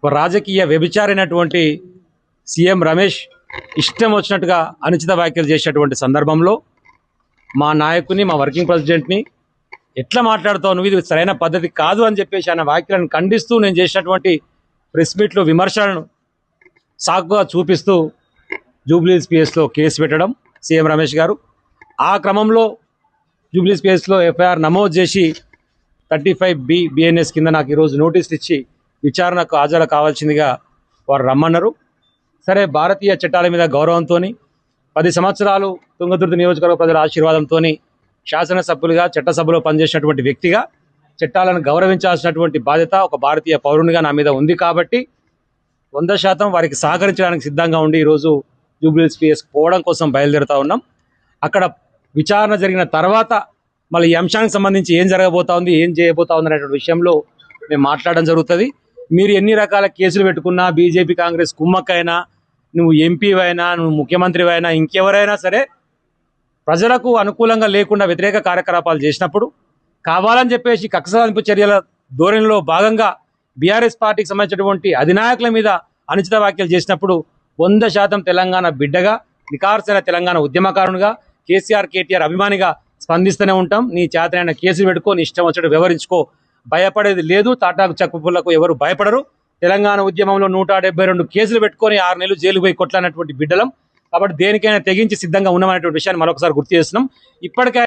ఒక రాజకీయ వ్యభిచారైనటువంటి సీఎం రమేష్ ఇష్టం వచ్చినట్టుగా అనుచిత వ్యాఖ్యలు చేసేటువంటి సందర్భంలో మా నాయకుని, మా వర్కింగ్ ప్రెసిడెంట్ని ఎట్లా మాట్లాడుతావు నువ్వు, ఇది సరైన పద్ధతి కాదు అని చెప్పేసి ఆయన వ్యాఖ్యలను ఖండిస్తూ నేను చేసినటువంటి ప్రెస్ మీట్లో విమర్శలను సాకుగా చూపిస్తూ జూబ్లీహిల్స్ పిఎస్లో కేసు పెట్టడం సీఎం రమేష్ గారు. ఆ క్రమంలో జూబ్లీహిల్స్ పిఎస్లో ఎఫ్ఐఆర్ నమోదు చేసి 35B BNS కింద నాకు ఈరోజు నోటీసులు ఇచ్చి విచారణకు హాజరు కావాల్సిందిగా వారు రమ్మన్నారు. సరే, భారతీయ చట్టాల మీద గౌరవంతో 10 సంవత్సరాలు తుంగతుర్తి నియోజకవర్గ ప్రజల ఆశీర్వాదంతో శాసనసభ్యులుగా చట్టసభలో పనిచేసినటువంటి వ్యక్తిగా చట్టాలను గౌరవించాల్సినటువంటి బాధ్యత ఒక భారతీయ పౌరునిగా నా మీద ఉంది. కాబట్టి 100% వారికి సహకరించడానికి సిద్ధంగా ఉండి ఈరోజు జూబ్లీహిల్స్ పిఎస్ పోవడం కోసం బయలుదేరుతా ఉన్నాం. అక్కడ విచారణ జరిగిన తర్వాత మళ్ళీ ఈ అంశానికి సంబంధించి ఏం జరగబోతా ఉంది, ఏం చేయబోతా ఉంది అనేటువంటి విషయంలో మేము మాట్లాడడం జరుగుతుంది. మీరు ఎన్ని రకాల కేసులు పెట్టుకున్నా, బీజేపీ కాంగ్రెస్ కుమ్మక్కైనా, నువ్వు ఎంపీ అయినా, నువ్వు ముఖ్యమంత్రి అయినా, ఇంకెవరైనా సరే ప్రజలకు అనుకూలంగా లేకుండా వ్యతిరేక కార్యకలాపాలు చేసినప్పుడు కావాలని చెప్పేసి కక్ష సాధింపు చర్యల ధోరణిలో భాగంగా బీఆర్ఎస్ పార్టీకి సంబంధించినటువంటి అధినాయకుల మీద అనుచిత వ్యాఖ్యలు చేసినప్పుడు 100% తెలంగాణ బిడ్డగా, నికార్సైన తెలంగాణ ఉద్యమకారునిగా, కేసీఆర్ కేటీఆర్ అభిమానిగా స్పందిస్తూనే ఉంటాం. నీ చేతనైన కేసులు పెట్టుకో, నీ ఇష్టం వచ్చినట్టు వ్యవహరించుకో, భయపడేది లేదు. తాటాకు చక్కుపులకు ఎవరు భయపడరు. తెలంగాణ ఉద్యమంలో 172 కేసులు పెట్టుకొని 6 నెలలు జైలు పోయి కొట్లాడినటువంటి బిడ్డలం. కాబట్టి దేనికైనా తెగించి సిద్ధంగా ఉన్నామనేటువంటి విషయాన్ని మరొకసారి గుర్తు చేస్తున్నాం. ఇప్పటికే